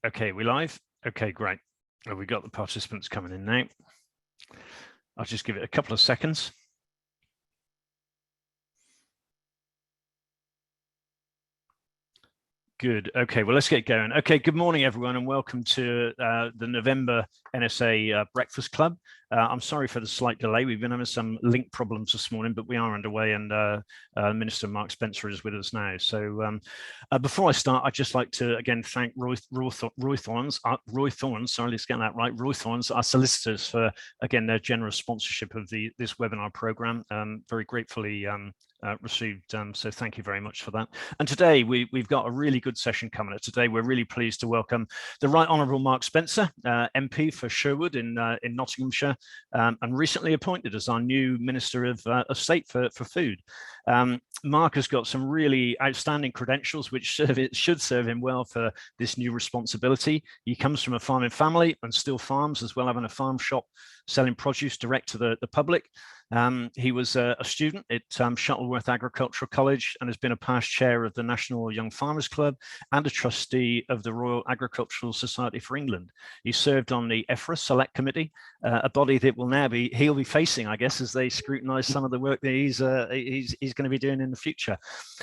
Okay, we live? Okay, great. We got the participants coming in now. I'll just give it a couple of seconds. Good. Okay, well, let's get going. Okay, good morning, everyone, and welcome to the November NSA Breakfast Club. I'm sorry for the slight delay. We've been having some link problems this morning, but we are underway, and Minister Mark Spencer is with us now. So before I start, I'd just like to, again, thank Roy Thorns, sorry, let's get that right, Roy Thorns, our solicitors, for, again, their generous sponsorship of this webinar program. Very gratefully received, so thank you very much for that. And today we've got a really good session coming up. Today we're really pleased to welcome the Right Honourable Mark Spencer, MP for Sherwood in Nottinghamshire, and recently appointed as our new Minister of State for Food. Mark has got some really outstanding credentials which should serve him well for this new responsibility. He comes from a farming family and still farms, as well, having a farm shop selling produce direct to the public. He was a student at Shuttleworth Agricultural College and has been a past chair of the National Young Farmers Club and a trustee of the Royal Agricultural Society for England. He served on the EFRA Select Committee, a body that he'll be facing, I guess, as they scrutinise some of the work that he's going to be doing in the future.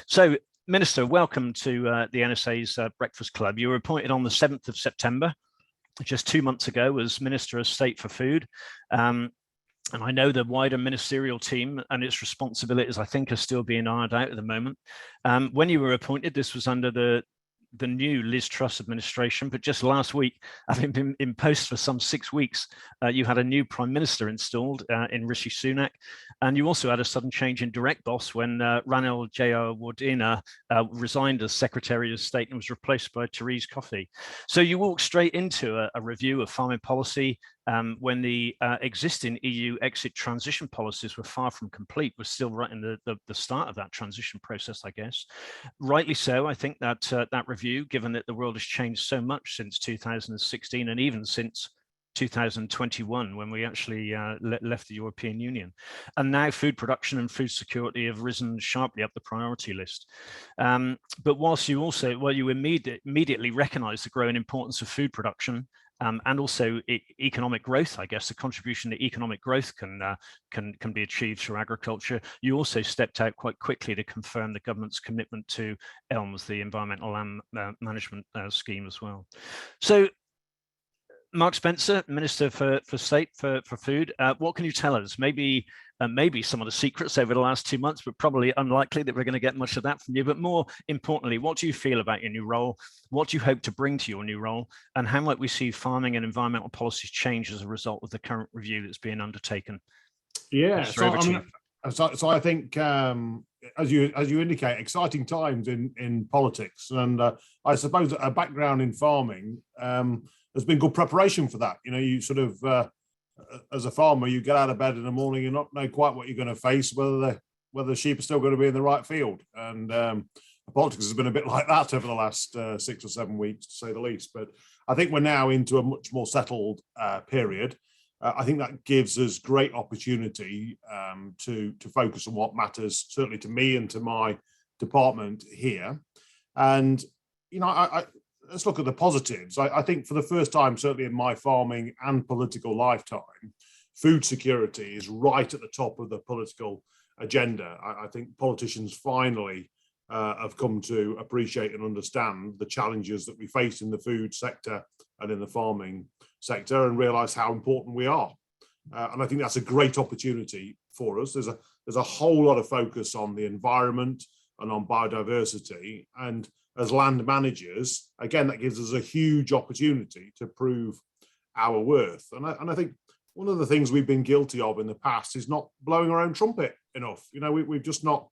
So, Minister, welcome to the NSA's Breakfast Club. You were appointed on the 7th of September, just 2 months ago, as Minister of State for Food. And I know the wider ministerial team and its responsibilities, I think, are still being ironed out at the moment. When you were appointed, this was under the new Liz Truss administration, but just last week, having been in post for some 6 weeks, you had a new Prime Minister installed in Rishi Sunak, and you also had a sudden change in direct boss when Ranil Jayawardena resigned as Secretary of State and was replaced by Therese Coffey. So you walked straight into a review of farming policy when the existing EU exit transition policies were far from complete. We're still right in the start of that transition process, I guess. Rightly so, I think that that review, given that the world has changed so much since 2016 and even since 2021, when we actually left the European Union. And now food production and food security have risen sharply up the priority list. But whilst you immediately recognise the growing importance of food production, and also economic growth, I guess, the contribution that economic growth can be achieved through agriculture. You also stepped out quite quickly to confirm the government's commitment to ELMS, the Environmental Land Management Scheme, as well. So, Mark Spencer, Minister for State for Food, what can you tell us? Maybe some of the secrets over the last 2 months, but probably unlikely that we're going to get much of that from you. But more importantly, what do you feel about your new role? What do you hope to bring to your new role? And how might we see farming and environmental policies change as a result of the current review that's being undertaken? Yeah, so I think, as you indicate, exciting times in politics. And I suppose a background in farming has been good preparation for that. You know, you sort of, as a farmer, you get out of bed in the morning, and not know quite what you're going to face, whether the sheep are still going to be in the right field. And politics has been a bit like that over the last 6 or 7 weeks, to say the least. But I think we're now into a much more settled period. I think that gives us great opportunity to focus on what matters, certainly to me and to my department here. And, you know, let's look at the positives. I think for the first time, certainly in my farming and political lifetime, food security is right at the top of the political agenda. I think politicians finally have come to appreciate and understand the challenges that we face in the food sector and in the farming sector, and realise how important we are. And I think that's a great opportunity for us. There's a whole lot of focus on the environment and on biodiversity, and as land managers, again, that gives us a huge opportunity to prove our worth. And I think one of the things we've been guilty of in the past is not blowing our own trumpet enough. You know, we've just not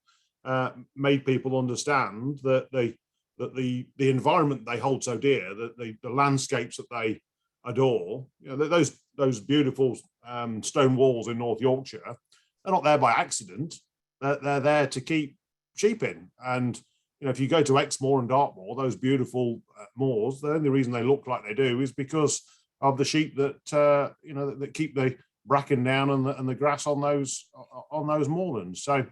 made people understand that the environment they hold so dear, that the landscapes that they adore, you know, those beautiful stone walls in North Yorkshire, they're not there by accident. They're there to keep sheep in. And you know, if you go to Exmoor and Dartmoor, those beautiful moors, the only reason they look like they do is because of the sheep that you know, that keep the bracken down and the grass on those moorlands. So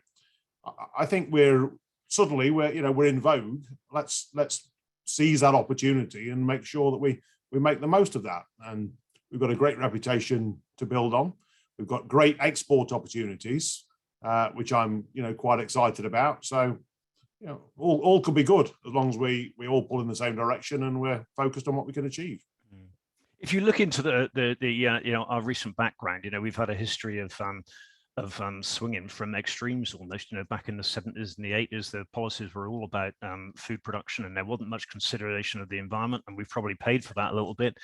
I think we're in vogue. Let's seize that opportunity and make sure that we make the most of that. And we've got a great reputation to build on. We've got great export opportunities, which I'm quite excited about. So all could be good as long as we all pull in the same direction and we're focused on what we can achieve. If you look into our recent background, we've had a history of swinging from extremes almost. Back in the 70s and the 80s, the policies were all about food production, and there wasn't much consideration of the environment, and we've probably paid for that a little bit.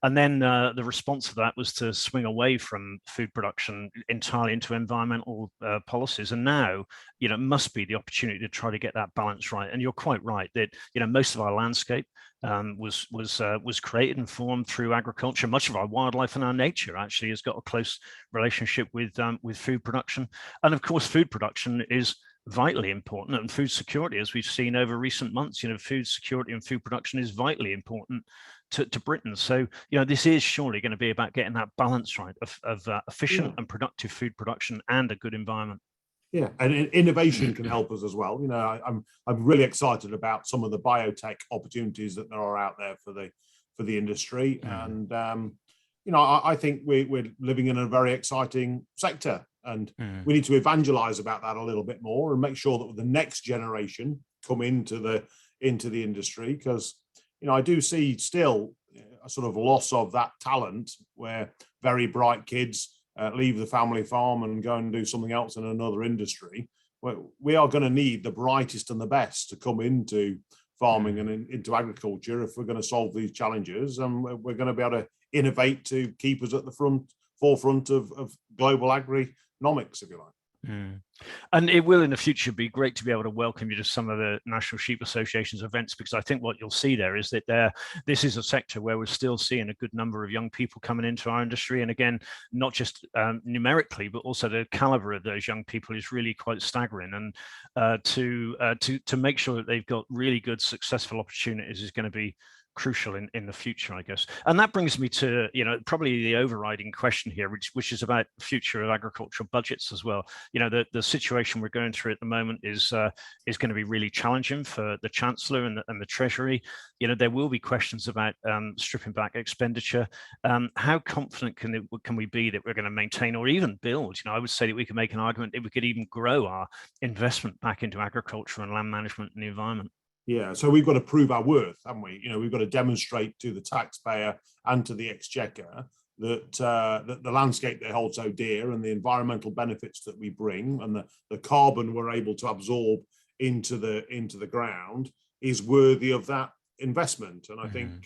And then the response to that was to swing away from food production entirely into environmental policies. And now, it must be the opportunity to try to get that balance right. And you're quite right that most of our landscape was created and formed through agriculture. Much of our wildlife and our nature actually has got a close relationship with food production. And of course, food production is vitally important, and food security, as we've seen over recent months, food security and food production is vitally important to Britain. So, this is surely going to be about getting that balance right of efficient and productive food production and a good environment. Yeah, and innovation can help us as well. I'm really excited about some of the biotech opportunities that there are out there for the industry, and I think we're living in a very exciting sector, and we need to evangelize about that a little bit more and make sure that the next generation come into the industry, because I do see still a sort of loss of that talent where very bright kids leave the family farm and go and do something else in another industry. We are going to need the brightest and the best to come into farming and into agriculture if we're going to solve these challenges, and we're going to be able to innovate to keep us at the forefront of global agrinomics, if you like. And it will in the future be great to be able to welcome you to some of the National Sheep Association's events, because I think what you'll see there is that this is a sector where we're still seeing a good number of young people coming into our industry. And again, not just numerically, but also the caliber of those young people is really quite staggering. And to make sure that they've got really good, successful opportunities is going to be crucial in the future, I guess. And that brings me to probably the overriding question here, which is about the future of agricultural budgets as well. The situation we're going through at the moment is going to be really challenging for the Chancellor and the Treasury. There will be questions about stripping back expenditure. How confident can we be that we're going to maintain or even build? I would say that we can make an argument that we could even grow our investment back into agriculture and land management and the environment. Yeah, so we've got to prove our worth, haven't we? We've got to demonstrate to the taxpayer and to the exchequer that the landscape they hold so dear and the environmental benefits that we bring and the carbon we're able to absorb into the ground is worthy of that investment. And I think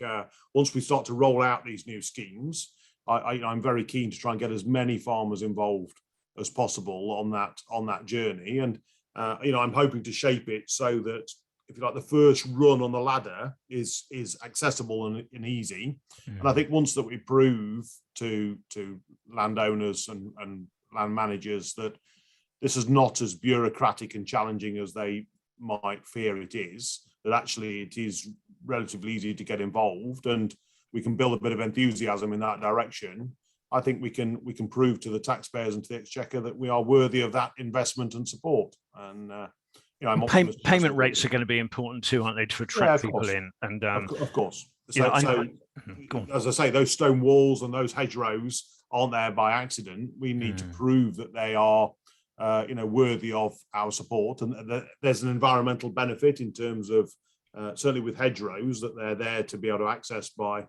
once we start to roll out these new schemes, I'm very keen to try and get as many farmers involved as possible on that journey. And I'm hoping to shape it so that, if you like, the first run on the ladder is accessible and easy. And I think once that we prove to landowners and land managers that this is not as bureaucratic and challenging as they might fear it is, that actually it is relatively easy to get involved and we can build a bit of enthusiasm in that direction, I think we can prove to the taxpayers and to the exchequer that we are worthy of that investment and support. And payment rates are going to be important too, aren't they, to attract people in? And of course. So, as I say, those stone walls and those hedgerows aren't there by accident. We need to prove that they are, worthy of our support, and that there's an environmental benefit in terms of certainly with hedgerows, that they're there to be able to access by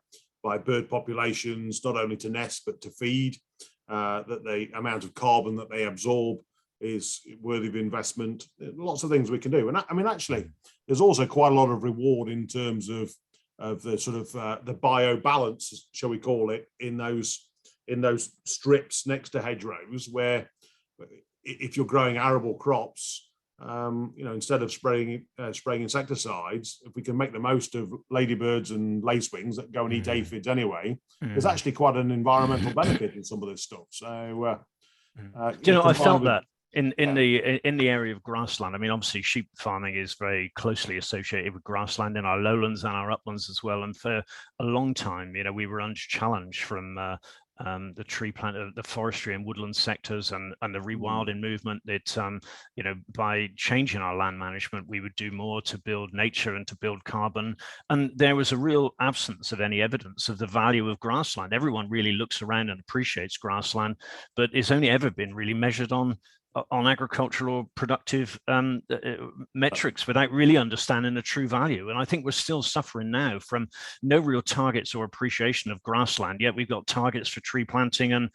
bird populations, not only to nest but to feed. That the amount of carbon that they absorb is worthy of investment. Lots of things we can do. And I mean, actually, there's also quite a lot of reward in terms of the sort of the bio balance, shall we call it, in those strips next to hedgerows, where if you're growing arable crops, instead of spraying insecticides, if we can make the most of ladybirds and lacewings that go and eat aphids anyway, there's actually quite an environmental benefit in some of this stuff. So, I felt that in the area of grassland. I mean, obviously sheep farming is very closely associated with grassland in our lowlands and our uplands as well. And for a long time, we were under challenge from the tree plant, the forestry and woodland sectors, and the rewilding movement. That by changing our land management, we would do more to build nature and to build carbon. And there was a real absence of any evidence of the value of grassland. Everyone really looks around and appreciates grassland, but it's only ever been really measured on agricultural or productive metrics without really understanding the true value. And I think we're still suffering now from no real targets or appreciation of grassland, yet we've got targets for tree planting and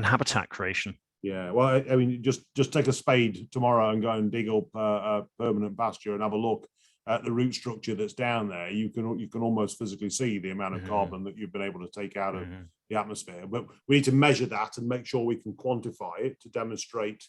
habitat creation. Yeah, well, I mean, just take a spade tomorrow and go and dig up a permanent pasture and have a look at the root structure that's down there. You can almost physically see the amount of carbon that you've been able to take out of the atmosphere. But we need to measure that and make sure we can quantify it to demonstrate,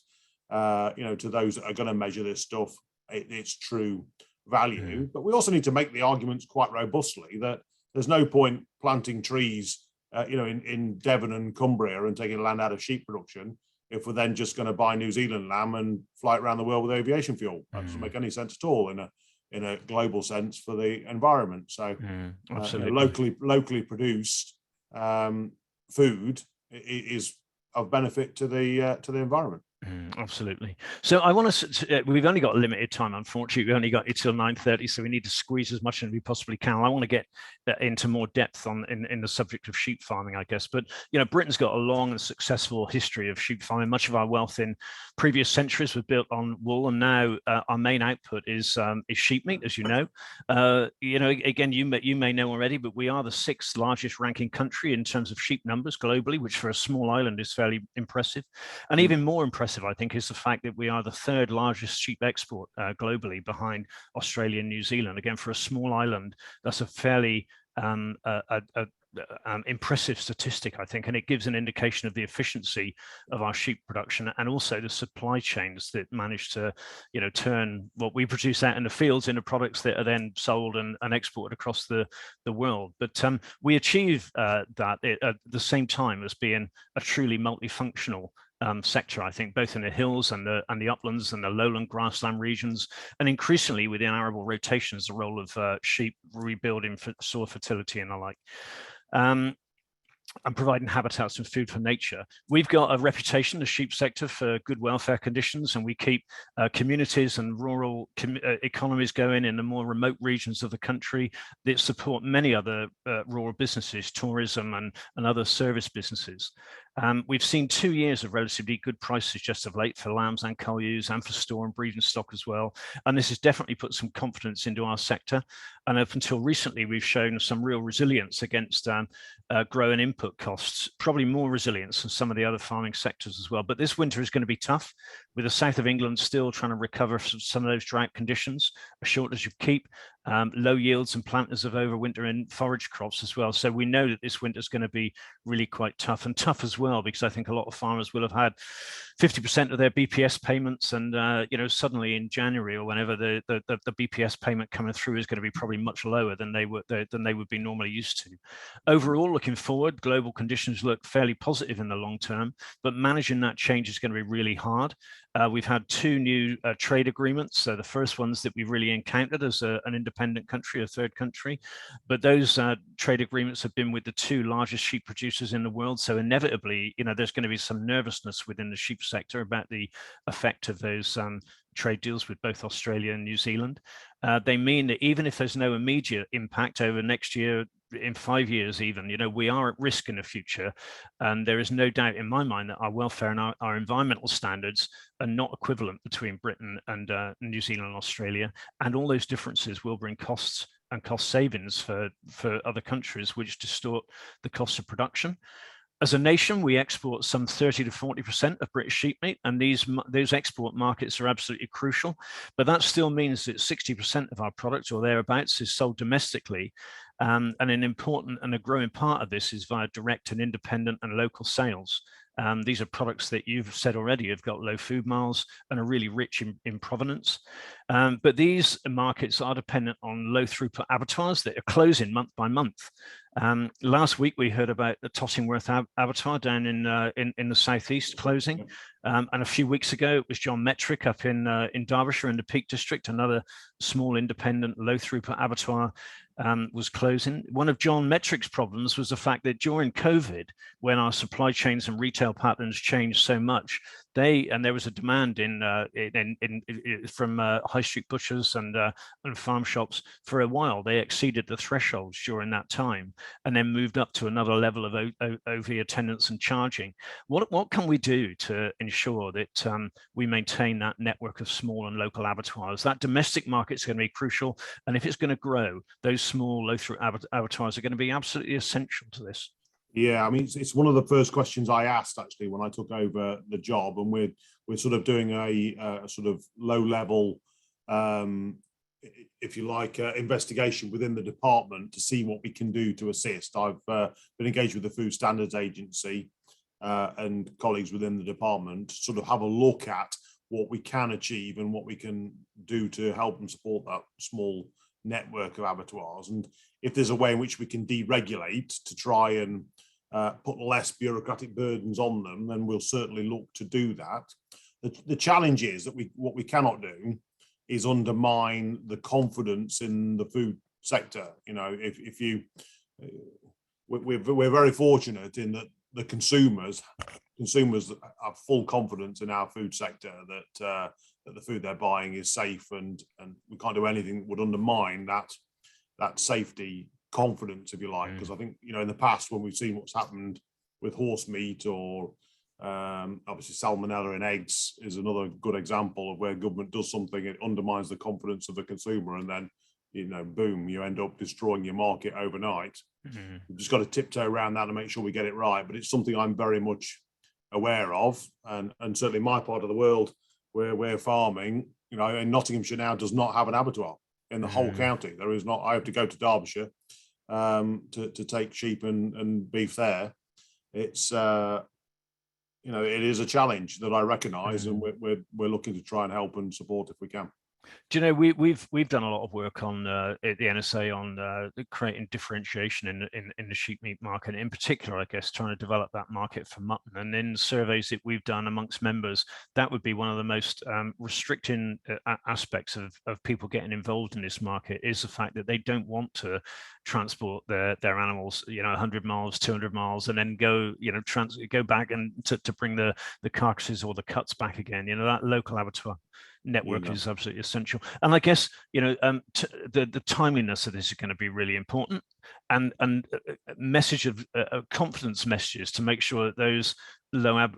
to those that are going to measure this stuff, its true value. But we also need to make the arguments quite robustly that there's no point planting trees, in Devon and Cumbria and taking land out of sheep production if we're then just going to buy New Zealand lamb and fly it around the world with aviation fuel. That doesn't make any sense at all in a global sense for the environment. So locally produced food is of benefit to the environment. Absolutely. So I want to, we've only got limited time, unfortunately. We only got it till 9:30, so we need to squeeze as much as we possibly can. I want to get into more depth in the subject of sheep farming, I guess. But, Britain's got a long and successful history of sheep farming. Much of our wealth in previous centuries was built on wool, and now our main output is sheep meat, as you know. Again, you may know already, but we are the 6th largest ranking country in terms of sheep numbers globally, which for a small island is fairly impressive. And even more impressive, I think, is the fact that we are the 3rd largest sheep export globally, behind Australia and New Zealand. Again, for a small island, that's a fairly impressive statistic, I think, and it gives an indication of the efficiency of our sheep production and also the supply chains that manage to, turn what we produce out in the fields into products that are then sold and exported across the world. But we achieve that at the same time as being a truly multifunctional sector, I think, both in the hills and the uplands and the lowland grassland regions, and increasingly within arable rotations, the role of sheep rebuilding soil fertility and the like. And providing habitats and food for nature. We've got a reputation, the sheep sector, for good welfare conditions, and we keep communities and rural economies going in the more remote regions of the country that support many other rural businesses, tourism and other service businesses. We've seen 2 years of relatively good prices just of late for lambs and cull ewes and for store and breeding stock as well. And this has definitely put some confidence into our sector. And up until recently, we've shown some real resilience against growing input costs, probably more resilience than some of the other farming sectors as well. But this winter is going to be tough, with the south of England still trying to recover from some of those drought conditions, a shortage of keep, low yields and planters of overwinter in forage crops as well. So we know that this winter is going to be really quite tough, and tough as well, because I think a lot of farmers will have had 50% of their BPS payments, and suddenly in January or whenever the BPS payment coming through is going to be probably much lower than they would be normally used to. Overall, looking forward, global conditions look fairly positive in the long term, but managing that change is going to be really hard. We've had 2 new trade agreements. So the first ones that we've really encountered as an independent country, a third country, but those trade agreements have been with the 2 largest sheep producers in the world. So inevitably, there's going to be some nervousness within the sheep sector about the effect of those trade deals with both Australia and New Zealand. They mean that even if there's no immediate impact over next year, in 5 years even, we are at risk in the future. And there is no doubt in my mind that our welfare and our environmental standards are not equivalent between Britain and New Zealand and Australia. And all those differences will bring costs and cost savings for other countries, which distort the cost of production. As a nation, we export some 30 to 40% of British sheep meat, and those export markets are absolutely crucial. But that still means that 60% of our product or thereabouts is sold domestically. And an important and a growing part of this is via direct and independent and local sales. These are products that you've said already have got low food miles and are really rich in provenance. But these markets are dependent on low throughput abattoirs that are closing month by month. Last week we heard about the Tottingworth abattoir down in the southeast closing, and a few weeks ago it was John Metric up in Derbyshire in the Peak District, another small independent low throughput abattoir was closing. One of John Metric's problems was the fact that during COVID, when our supply chains and retail patterns changed so much, there was a demand from high street butchers and farm shops for a while. They exceeded the thresholds during that time, and then moved up to another level of OV attendance and charging. What can we do to ensure that we maintain that network of small and local abattoirs? That domestic market is going to be crucial, and if it's going to grow, those small low through abattoirs are going to be absolutely essential to this. Yeah, I mean, it's one of the first questions I asked actually when I took over the job, and we're sort of doing a sort of low level, if you like, investigation within the department to see what we can do to assist. I've been engaged with the Food Standards Agency and colleagues within the department to sort of have a look at what we can achieve and what we can do to help and support that small network of abattoirs. And if there's a way in which we can deregulate to try and put less bureaucratic burdens on them, then we'll certainly look to do that. The challenge is that what we cannot do is undermine the confidence in the food sector. You know, we're very fortunate in that the consumers have full confidence in our food sector that the food they're buying is safe, and we can't do anything that would undermine that safety confidence, if you like. Because I think, you know, in the past when we've seen what's happened with horse meat or obviously salmonella in eggs is another good example of where government does something, it undermines the confidence of the consumer, and then, you know, boom, you end up destroying your market overnight. We've just got to tiptoe around that and make sure we get it right. But it's something I'm very much aware of, and certainly my part of the world where we're farming, you know, in Nottinghamshire now does not have an abattoir in the whole county. There is not. I have to go to Derbyshire to take sheep and beef there. It's you know, it is a challenge that I recognise, and we're looking to try and help and support if we can. Do you know, we've done a lot of work on at the NSA on creating differentiation in the sheep meat market, in particular, I guess, trying to develop that market for mutton. And in surveys that we've done amongst members, that would be one of the most restricting aspects of people getting involved in this market, is the fact that they don't want to transport their animals, you know, 100 miles, 200 miles, and then go, you know, go back and to bring the carcasses or the cuts back again. You know, that local abattoir network is absolutely essential. And I guess, you know, the timeliness of this is going to be really important, and message of confidence messages to make sure that those low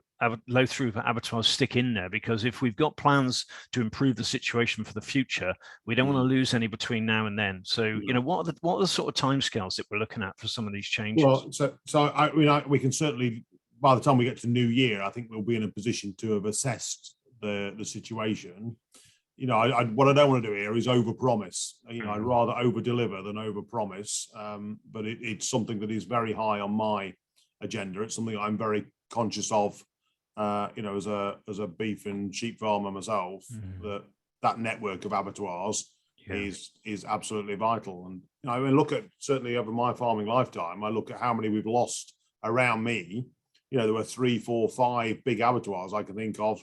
throughput abattoirs stick in there, because if we've got plans to improve the situation for the future, we don't want to lose any between now and then. So, you know, what are the sort of timescales that we're looking at for some of these changes? Well, so I mean, we can certainly, by the time we get to New Year, I think we'll be in a position to have assessed the situation. You know, what I don't want to do here is overpromise. You know, I'd rather overdeliver than overpromise. But it's something that is very high on my agenda. It's something I'm very conscious of. You know, as a beef and sheep farmer myself, that network of abattoirs is absolutely vital. And you know, I mean, look at, certainly over my farming lifetime, I look at how many we've lost around me. You know, there were 3, 4, 5 big abattoirs I can think of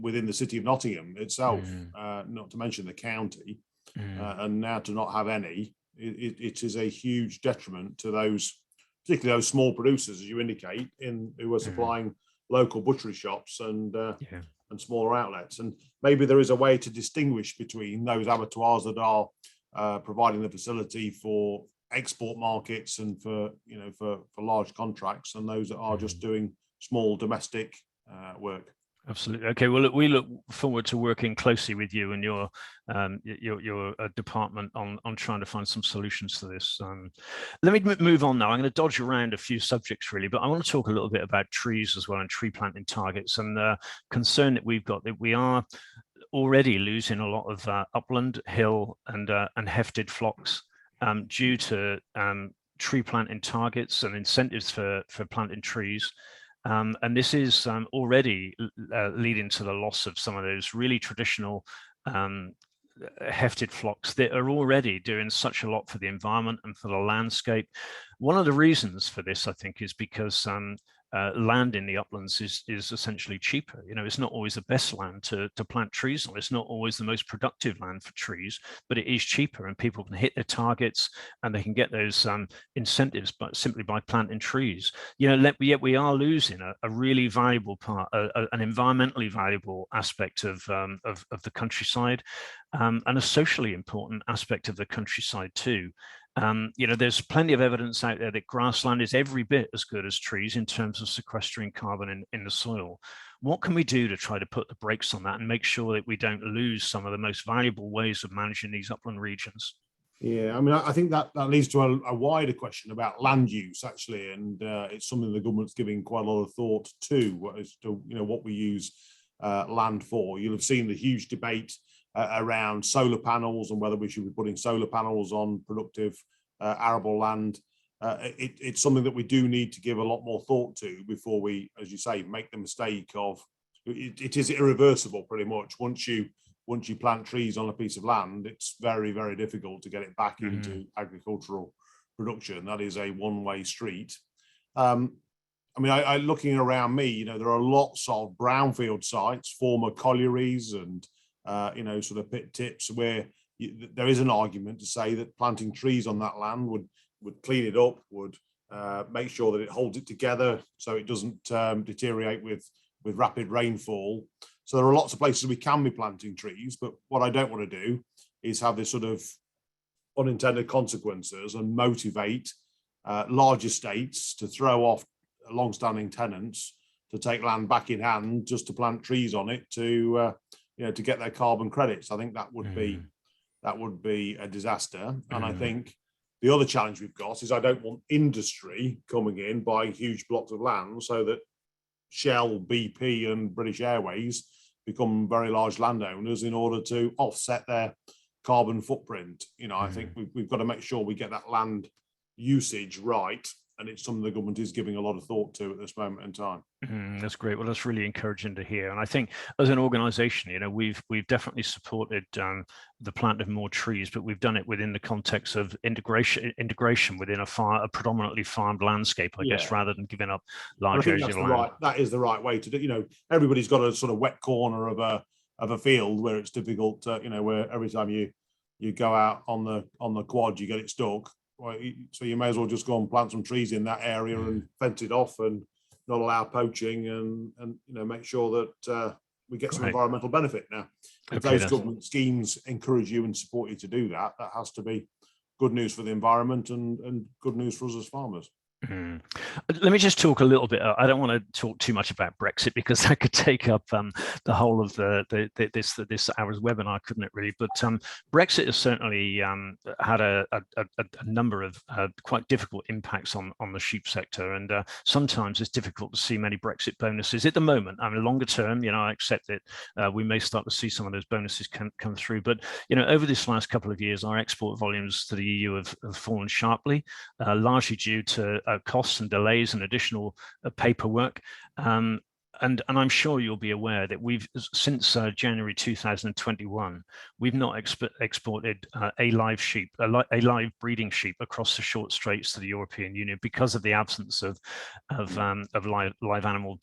within the city of Nottingham itself, not to mention the county, and now to not have any, it is a huge detriment to those, particularly those small producers, as you indicate, who are supplying local butchery shops and smaller outlets. And maybe there is a way to distinguish between those abattoirs that are providing the facility for export markets and for, you know, for large contracts, and those that are just doing small domestic work. Absolutely. Okay. Well, look, we look forward to working closely with you and your department on trying to find some solutions to this. Let me move on now. I'm going to dodge around a few subjects really, but I want to talk a little bit about trees as well and tree planting targets, and the concern that we've got that we are already losing a lot of upland, hill, and hefted flocks due to tree planting targets and incentives for planting trees. And this is already leading to the loss of some of those really traditional hefted flocks that are already doing such a lot for the environment and for the landscape. One of the reasons for this, I think, is because land in the uplands is essentially cheaper. You know, it's not always the best land to plant trees on. It's not always the most productive land for trees, but it is cheaper, and people can hit their targets and they can get those incentives simply by planting trees. You know, yet we are losing a really valuable part, an environmentally valuable aspect of the countryside, and a socially important aspect of the countryside too. You know, there's plenty of evidence out there that grassland is every bit as good as trees in terms of sequestering carbon in the soil. What can we do to try to put the brakes on that and make sure that we don't lose some of the most valuable ways of managing these upland regions? Yeah, I mean, I think that leads to a wider question about land use, actually, and it's something the government's giving quite a lot of thought to, as to, you know, what we use land for. You'll have seen the huge debate around solar panels and whether we should be putting solar panels on productive arable land. It's something that we do need to give a lot more thought to before we, as you say, make the mistake of, it is irreversible pretty much. Once you plant trees on a piece of land, it's very, very difficult to get it back into agricultural production. That is a one-way street. I mean, I looking around me, you know, there are lots of brownfield sites, former collieries and you know, sort of pit tips where there is an argument to say that planting trees on that land would clean it up, would make sure that it holds it together so it doesn't deteriorate with rapid rainfall. So there are lots of places we can be planting trees, but what I don't want to do is have this sort of unintended consequences and motivate large estates to throw off long-standing tenants to take land back in hand just to plant trees on it to you know, to get their carbon credits. I think that would be a disaster. And I think the other challenge we've got is I don't want industry coming in, buying huge blocks of land so that Shell, BP and British Airways become very large landowners in order to offset their carbon footprint. You know, I think we've got to make sure we get that land usage right. And it's something the government is giving a lot of thought to at this moment in time. That's great. Well, that's really encouraging to hear. And I think as an organisation, you know, we've definitely supported the planting of more trees, but we've done it within the context of integration within a predominantly farmed landscape, I guess, rather than giving up large areas of land. That is the right way to do. You know, everybody's got a sort of wet corner of a field where it's difficult. You know, where every time you go out on the quad, you get it stuck. So you may as well just go and plant some trees in that area and fence it off and not allow poaching and you know, make sure that we get some environmental benefit. Now, if those government schemes encourage you and support you to do that, that has to be good news for the environment and good news for us as farmers. Let me just talk a little bit. I don't want to talk too much about Brexit because that could take up the whole of this hour's webinar, couldn't it? Really, but Brexit has certainly had a number of quite difficult impacts on the sheep sector, and sometimes it's difficult to see many Brexit bonuses at the moment. I mean, longer term, you know, I accept that we may start to see some of those bonuses come through, but you know, over this last couple of years, our export volumes to the EU have fallen sharply, largely due to costs and delays and additional paperwork. And I'm sure you'll be aware that we've, since January 2021, we've not exported a live breeding sheep across the short straits to the European Union because of the absence of live animal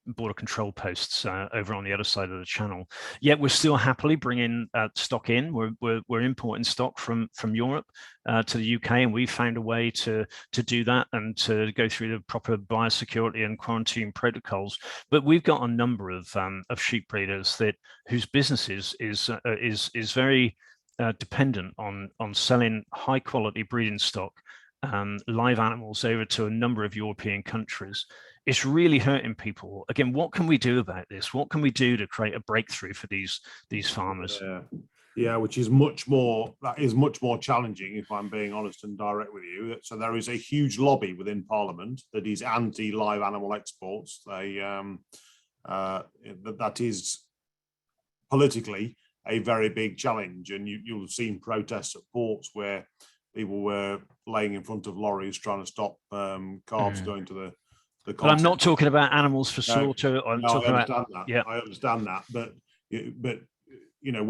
border control posts over on the other side of the channel. Yet we're still happily bringing stock in. We're importing stock from Europe to the UK, and we've found a way to do that and to go through the proper biosecurity and quarantine protocols. But we've got a number of sheep breeders whose business is very dependent on selling high quality breeding stock, live animals over to a number of European countries. It's really hurting people. Again, what can we do about this? What can we do to create a breakthrough for these farmers? Yeah, which is much more challenging, if I'm being honest and direct with you. So there is a huge lobby within Parliament that is anti-live animal exports. That is politically a very big challenge, and you'll have seen protests at ports where people were laying in front of lorries trying to stop calves going to the But I'm not talking about animals for slaughter. I understand that. Yeah, I understand that, but you know,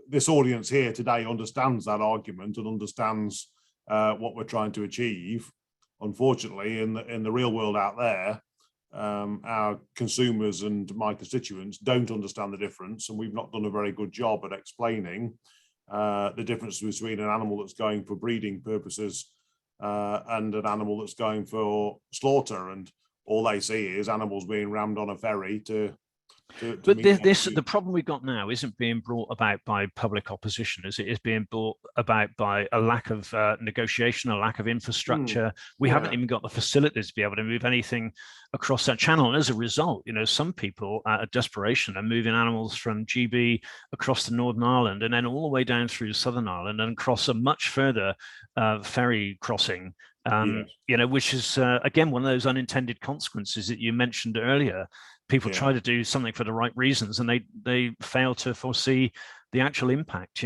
this audience here today understands that argument and understands what we're trying to achieve. Unfortunately, in the real world out there, our consumers and my constituents don't understand the difference, and we've not done a very good job at explaining the difference between an animal that's going for breeding purposes and an animal that's going for slaughter, and all they see is animals being rammed on a ferry to but the problem we've got now isn't being brought about by public opposition, as it is being brought about by a lack of negotiation, a lack of infrastructure. We haven't even got the facilities to be able to move anything across that channel. And as a result, some people out of desperation are moving animals from GB across to Northern Ireland and then all the way down through Southern Ireland and across a much further ferry crossing. Which is, again, one of those unintended consequences that you mentioned earlier. People try to do something for the right reasons and they fail to foresee the actual impact.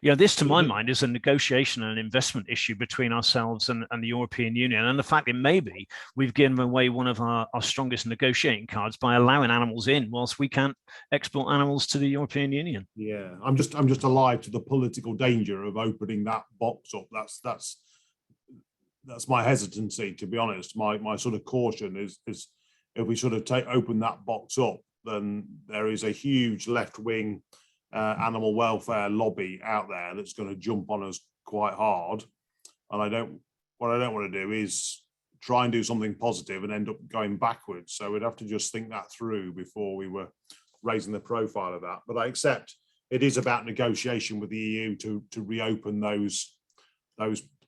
This, to my mind, is a negotiation and an investment issue between ourselves and the European Union. And the fact that maybe we've given away one of our strongest negotiating cards by allowing animals in whilst we can't export animals to the European Union. Yeah, I'm just alive to the political danger of opening that box up. That's my hesitancy, to be honest. My sort of caution is if we sort of open that box up, then there is a huge left-wing animal welfare lobby out there that's going to jump on us quite hard. And what I don't want to do is try and do something positive and end up going backwards. So we'd have to just think that through before we were raising the profile of that. But I accept it is about negotiation with the EU to reopen those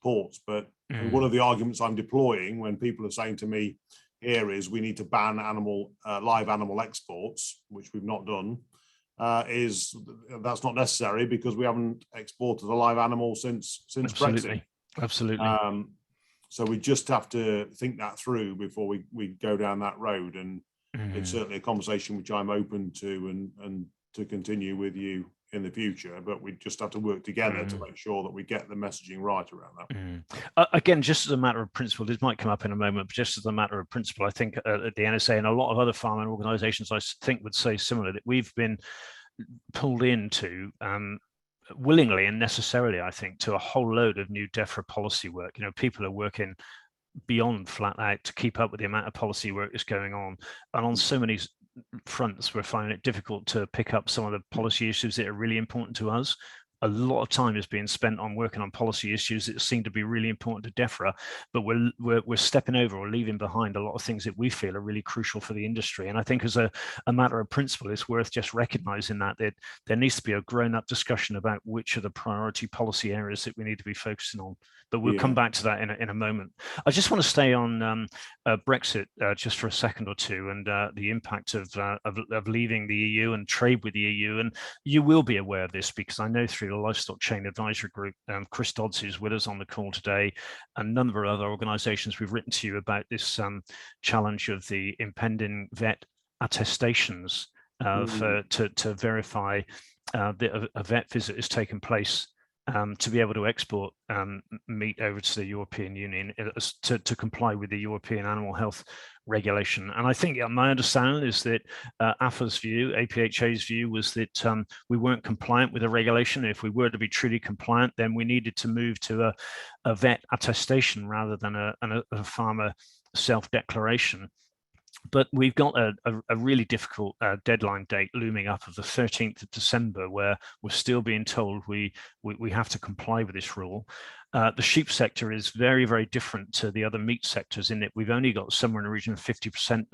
ports. But one of the arguments I'm deploying when people are saying to me here is we need to ban live animal exports, which we've not done, is that's not necessary because we haven't exported a live animal since Brexit. Absolutely. So we just have to think that through before we go down that road. And it's certainly a conversation which I'm open to and to continue with you in the future, but we just have to work together to make sure that we get the messaging right around that. Again, just as a matter of principle, this might come up in a moment, but just as a matter of principle, I think at the NSA and a lot of other farming organisations, I think would say similar, that we've been pulled into willingly and necessarily, I think, to a whole load of new Defra policy work. People are working beyond flat out to keep up with the amount of policy work that's going on, and on so many fronts we're finding it difficult to pick up some of the policy issues that are really important to us. A lot of time is being spent on working on policy issues that seem to be really important to Defra, but we're stepping over or leaving behind a lot of things that we feel are really crucial for the industry. And I think as a matter of principle, it's worth just recognizing that there needs to be a grown-up discussion about which are the priority policy areas that we need to be focusing on. But we'll come back to that in a moment. I just want to stay on Brexit just for a second or two, and the impact of leaving the EU and trade with the EU. And you will be aware of this because I know through the Livestock Chain Advisory Group, Chris Dodds, who's with us on the call today, and a number of other organisations, we've written to you about this challenge of the impending vet attestations to verify that a vet visit has taken place to be able to export meat over to the European Union to comply with the European Animal Health Regulation. And I think my understanding is that AFA's view, APHA's view, was that we weren't compliant with the regulation. If we were to be truly compliant, then we needed to move to a vet attestation rather than a farmer self-declaration. But we've got a really difficult deadline date looming up of the 13th of December, where we're still being told we have to comply with this rule. The sheep sector is very, very different to the other meat sectors in that we've only got somewhere in the region of 50%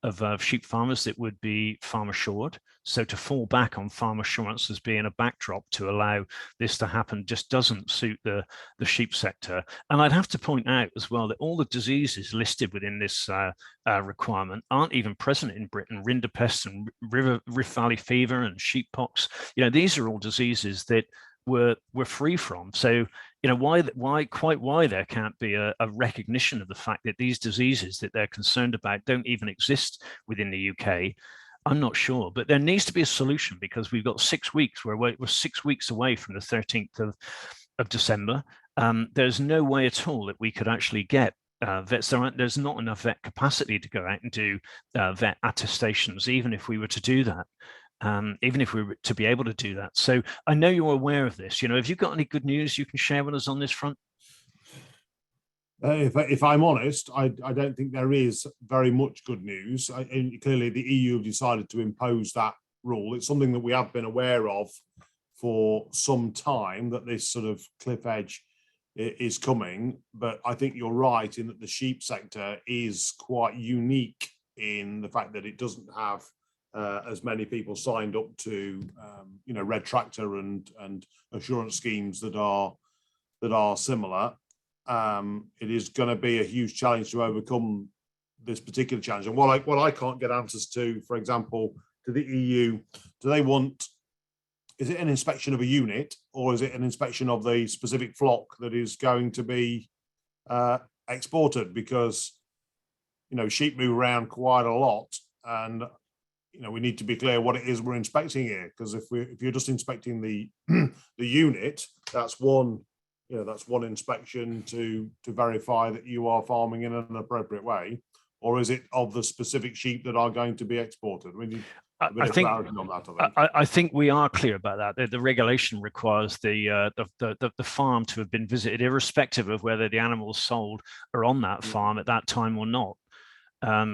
of sheep farmers that would be farm assured. So to fall back on farm assurance as being a backdrop to allow this to happen just doesn't suit the sheep sector. And I'd have to point out as well that all the diseases listed within this requirement aren't even present in Britain. Rinderpest and Rift Valley fever and sheep pox, these are all diseases that we're free from. So why there can't be a recognition of the fact that these diseases that they're concerned about don't even exist within the UK, I'm not sure. But there needs to be a solution, because we've got 6 weeks. We're 6 weeks away from the 13th of December. There's no way at all that we could actually get vets. There's not enough vet capacity to go out and do vet attestations, even if we were to do that. even if we were to be able to do that. So I know you're aware of this. Have you got any good news you can share with us on this front? If I'm honest, I don't think there is very much good news. Clearly, the EU have decided to impose that rule. It's something that we have been aware of for some time, that this sort of cliff edge is coming. But I think you're right in that the sheep sector is quite unique in the fact that it doesn't have as many people signed up to, red tractor and assurance schemes that are similar. It is going to be a huge challenge to overcome this particular challenge. And what I can't get answers to, for example, to the EU, do they want? Is it an inspection of a unit, or is it an inspection of the specific flock that is going to be exported? Because sheep move around quite a lot, and we need to be clear what it is we're inspecting here. Because if you're just inspecting the the unit, that's one inspection to verify that you are farming in an appropriate way, or is it of the specific sheep that are going to be exported? We need a bit of clarity on that. I think we are clear about that. The regulation requires the farm to have been visited, irrespective of whether the animals sold are on that farm at that time or not.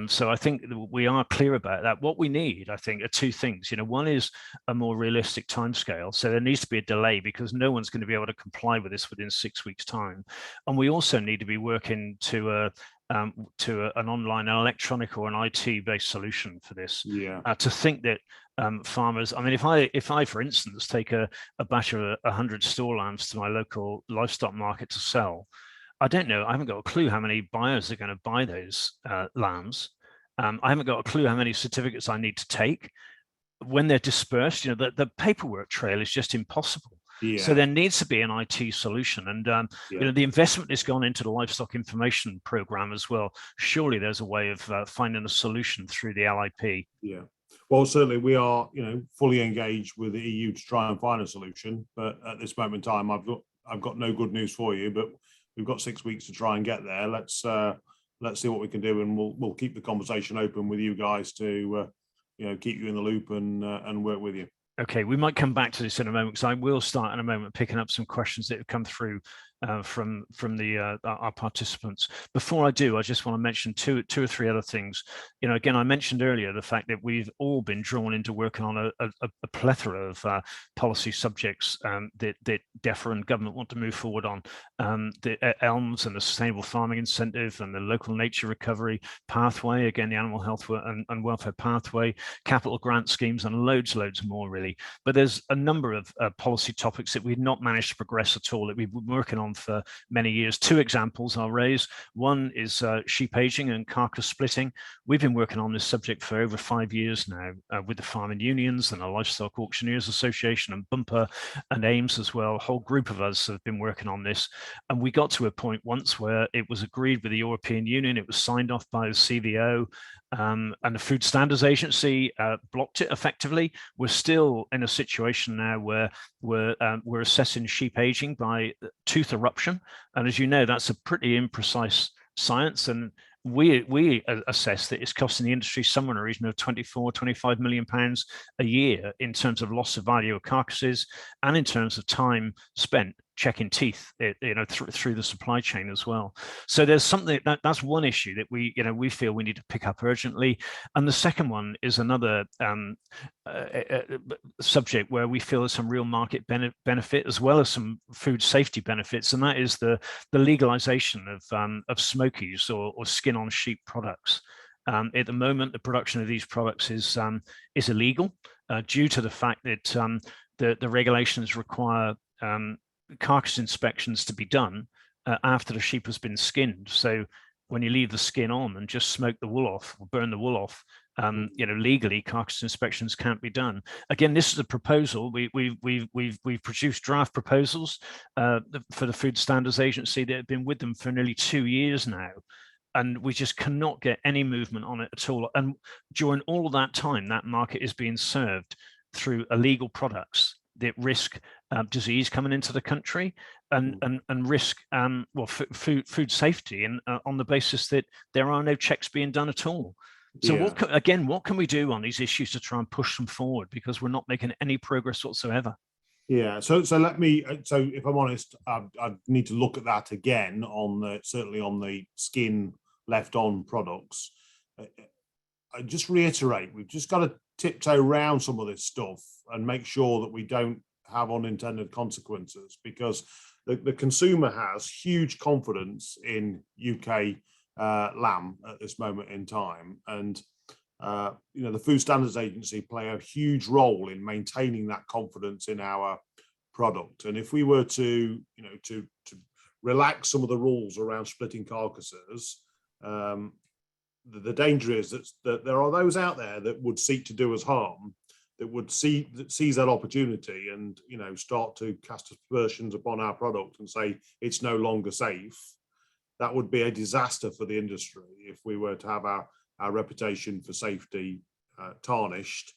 So I think we are clear about that. What we need, I think, are two things. One is a more realistic timescale. So there needs to be a delay, because no one's going to be able to comply with this within 6 weeks' time. And we also need to be working to an online, an electronic, or an IT-based solution for this. Yeah. To think that farmers, I mean, if I, for instance, take a batch of 100 store lambs to my local livestock market to sell, I don't know. I haven't got a clue how many buyers are going to buy those lambs. I haven't got a clue how many certificates I need to take. When they're dispersed, the paperwork trail is just impossible. Yeah. So there needs to be an IT solution, and the investment has gone into the livestock information program as well. Surely there's a way of finding a solution through the LIP. Yeah. Well, certainly we are, fully engaged with the EU to try and find a solution. But at this moment in time, I've got no good news for you. But we've got 6 weeks to try and get there. Let's see what we can do, and we'll keep the conversation open with you guys to keep you in the loop and work with you. Okay, we might come back to this in a moment, because I will start in a moment picking up some questions that have come through from our participants. Before I do, I just want to mention two or three other things. Again, I mentioned earlier the fact that we've all been drawn into working on a plethora of policy subjects that Defra and government want to move forward on. The ELMS and the Sustainable Farming Incentive, and the Local Nature Recovery Pathway, again, the Animal Health and Welfare Pathway, capital grant schemes, and loads more, really. But there's a number of policy topics that we've not managed to progress at all, that we've been working on for many years. Two examples I'll raise. One is sheep aging and carcass splitting. We've been working on this subject for over 5 years now with the farming unions and the Livestock Auctioneers Association and Bumper and AIMS as well. A whole group of us have been working on this. And we got to a point once where it was agreed with the European Union, it was signed off by the CVO, and the Food Standards Agency blocked it effectively. We're still in a situation now where we're assessing sheep aging by tooth eruption, and as you know, that's a pretty imprecise science, and we assess that it's costing the industry somewhere in the region of 24-25 million pounds a year in terms of loss of value of carcasses, and in terms of time spent checking teeth, through the supply chain as well. So there's something that's one issue that we feel we need to pick up urgently. And the second one is another subject where we feel there's some real market benefit as well as some food safety benefits, and that is the legalization of smokies or skin-on sheep products. At the moment, the production of these products is illegal due to the fact that the regulations require carcass inspections to be done after the sheep has been skinned. So when you leave the skin on and just smoke the wool off or burn the wool off, legally carcass inspections can't be done. Again, this is a proposal. We've produced draft proposals for the Food Standards Agency that have been with them for nearly 2 years now, and we just cannot get any movement on it at all. And during all of that time, that market is being served through illegal products that risk disease coming into the country and risk food safety, and on the basis that there are no checks being done at all. So what can we do on these issues to try and push them forward, because we're not making any progress whatsoever? Yeah, so let me. So if I'm honest, I need to look at that again on certainly on the skin left on products. I just reiterate, we've just got to tiptoe around some of this stuff and make sure that we don't have unintended consequences, because the consumer has huge confidence in UK lamb at this moment in time, and the Food Standards Agency play a huge role in maintaining that confidence in our product. And if we were to relax some of the rules around splitting carcasses, the danger is that there are those out there that would seek to do us harm, that would seize that opportunity and start to cast aspersions upon our product and say it's no longer safe. That would be a disaster for the industry if we were to have our reputation for safety tarnished.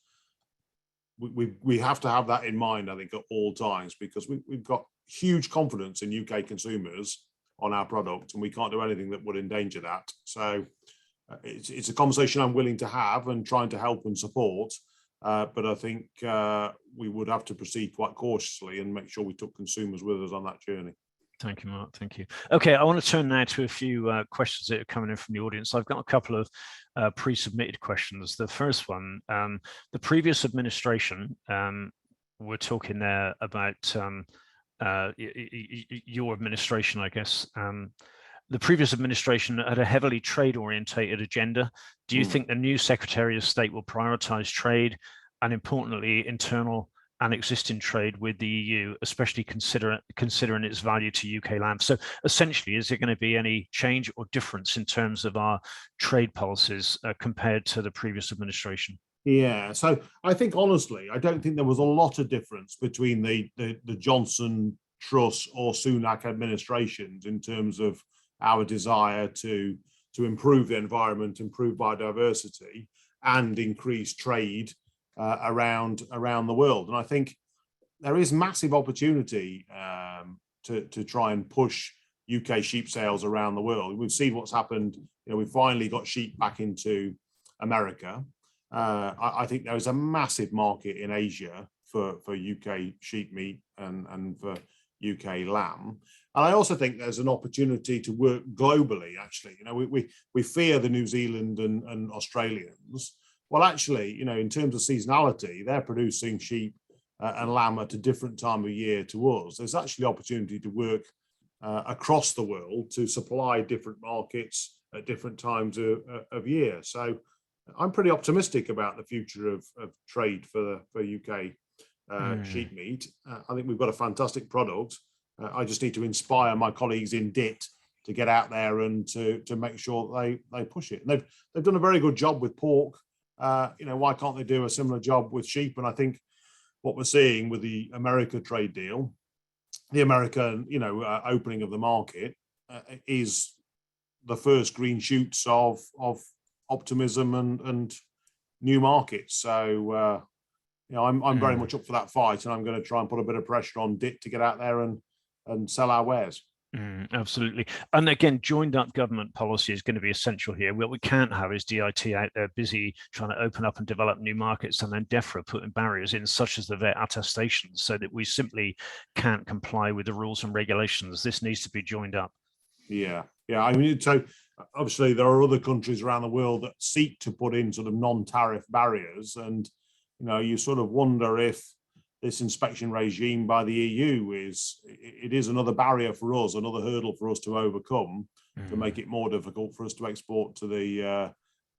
We have to have that in mind, I think, at all times, because we've got huge confidence in UK consumers on our product, and we can't do anything that would endanger that. So it's a conversation I'm willing to have and trying to help and support. But I think we would have to proceed quite cautiously and make sure we took consumers with us on that journey. Thank you, Mark. Thank you. Okay, I want to turn now to a few questions that are coming in from the audience. I've got a couple of pre-submitted questions. The first one, the previous administration, we're talking there about your administration, I guess. The previous administration had a heavily trade-orientated agenda. Do you think the new Secretary of State will prioritise trade and, importantly, internal and existing trade with the EU, especially considering its value to UK lamb? So essentially, is there going to be any change or difference in terms of our trade policies compared to the previous administration? Yeah, so I think, honestly, I don't think there was a lot of difference between the Johnson, Truss or Sunak administrations in terms of our desire to improve the environment, improve biodiversity, and increase trade around the world. And I think there is massive opportunity to try and push UK sheep sales around the world. We've seen what's happened. We finally got sheep back into America. I think there is a massive market in Asia for UK sheep meat and for UK lamb. And I also think there's an opportunity to work globally, actually. We fear the New Zealand and Australians. Well, actually, in terms of seasonality, they're producing sheep and lamb at a different time of year to us. There's actually opportunity to work across the world to supply different markets at different times of year. So I'm pretty optimistic about the future of trade for UK sheep meat. I think we've got a fantastic product. I just need to inspire my colleagues in DIT to get out there and to make sure they push it. And they've done a very good job with pork. Why can't they do a similar job with sheep? And I think what we're seeing with the America trade deal, the American, opening of the market is the first green shoots of optimism and new markets. So, I'm very much up for that fight, and I'm going to try and put a bit of pressure on DIT to get out there and sell our wares. Absolutely. And again, joined up government policy is going to be essential here. What we can't have is DIT out there busy trying to open up and develop new markets, and then Defra putting barriers in, such as the vet attestations, so that we simply can't comply with the rules and regulations. This needs to be joined up. Yeah. I mean, so obviously there are other countries around the world that seek to put in sort of non-tariff barriers, and you sort of wonder if this inspection regime by the EU is another barrier for us, another hurdle for us to overcome, to make it more difficult for us to export to the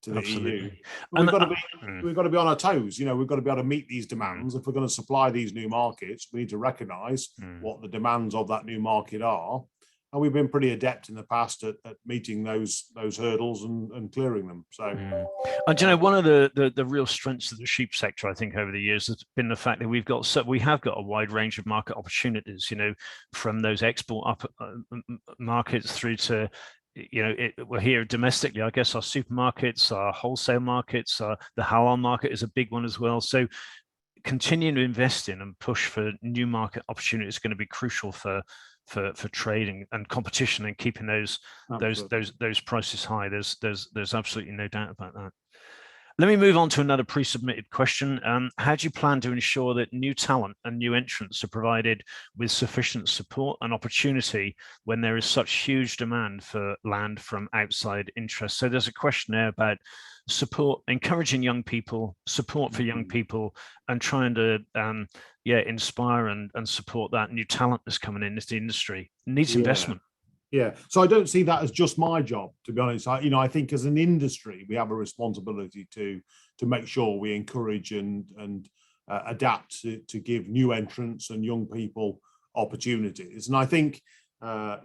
EU. We've got to be on our toes. We've got to be able to meet these demands. If we're going to supply these new markets, we need to recognise what the demands of that new market are. And we've been pretty adept in the past at meeting those hurdles and clearing them. So, and one of the real strengths of the sheep sector, I think, over the years has been the fact that we have got a wide range of market opportunities. From those export markets through to we're here domestically. I guess our supermarkets, our wholesale markets, the halal market is a big one as well. So, continuing to invest in and push for new market opportunities is going to be crucial for trading and competition and keeping those prices high. There's absolutely no doubt about that. Let me move on to another pre-submitted question. How do you plan to ensure that new talent and new entrants are provided with sufficient support and opportunity when there is such huge demand for land from outside interests? So there's a question there about support, encouraging young people, support for young people, and trying to inspire and support that new talent that's coming into the industry. It needs investment. Yeah, so I don't see that as just my job, to be honest. I think as an industry, we have a responsibility to make sure we encourage and adapt to give new entrants and young people opportunities. And I think the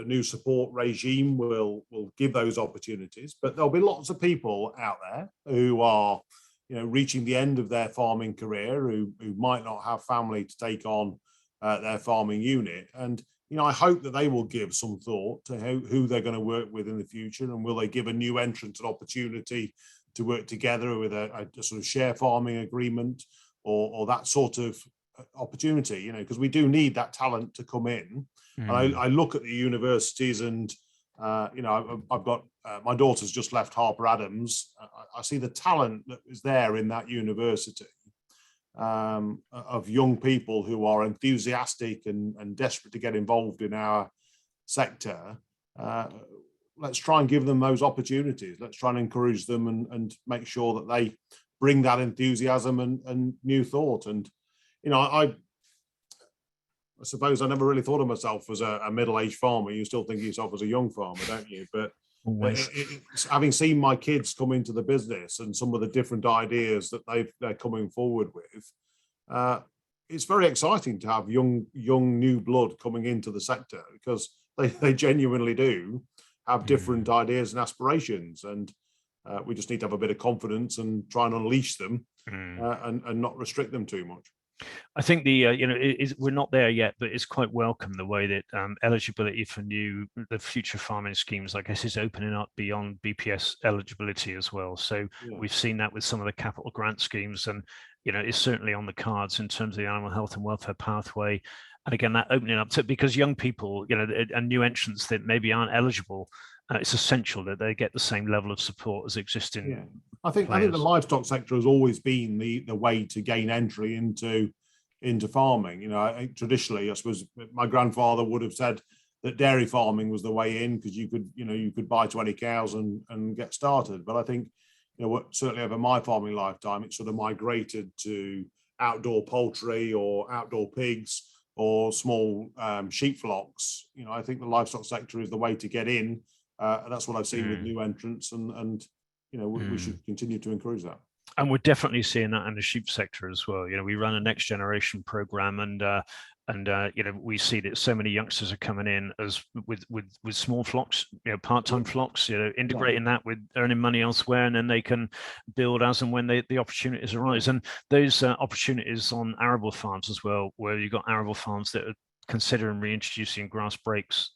new support regime will give those opportunities, but there'll be lots of people out there who are reaching the end of their farming career who might not have family to take on their farming unit. And I hope that they will give some thought to who they're going to work with in the future, and will they give a new entrant an opportunity to work together with a sort of share farming agreement or that sort of opportunity, because we do need that talent to come in. And I look at the universities and, I've got, my daughter's just left Harper Adams. I see the talent that is there in that university. Of young people who are enthusiastic and desperate to get involved in our sector. Let's try and give them those opportunities. Let's try and encourage them and make sure that they bring that enthusiasm and new thought. And I suppose I never really thought of myself as a middle-aged farmer. You still think of yourself as a young farmer, don't you? But having seen my kids come into the business and some of the different ideas that they're coming forward with, it's very exciting to have young new blood coming into the sector, because they genuinely do have different ideas and aspirations, and we just need to have a bit of confidence and try and unleash them and not restrict them too much. I think we're not there yet, but it's quite welcome the way that eligibility for the future farming schemes, I guess, is opening up beyond BPS eligibility as well. So we've seen that with some of the capital grant schemes, and it's certainly on the cards in terms of the animal health and welfare pathway. And again, that opening up to, because young people, and new entrants that maybe aren't eligible, it's essential that they get the same level of support as existing. Yeah, I think the livestock sector has always been the way to gain entry into farming. Traditionally, I suppose my grandfather would have said that dairy farming was the way in, because you could buy 20 cows and get started. But I think certainly over my farming lifetime, it sort of migrated to outdoor poultry or outdoor pigs or small sheep flocks. I think the livestock sector is the way to get in. And that's what I've seen with new entrants, and we should continue to encourage that. And we're definitely seeing that in the sheep sector as well. We run a next generation program, and we see that so many youngsters are coming in as with small flocks, part-time flocks, integrating that with earning money elsewhere, and then they can build as and when the opportunities arise. And those opportunities on arable farms as well, where you've got arable farms that are considering reintroducing grass breaks.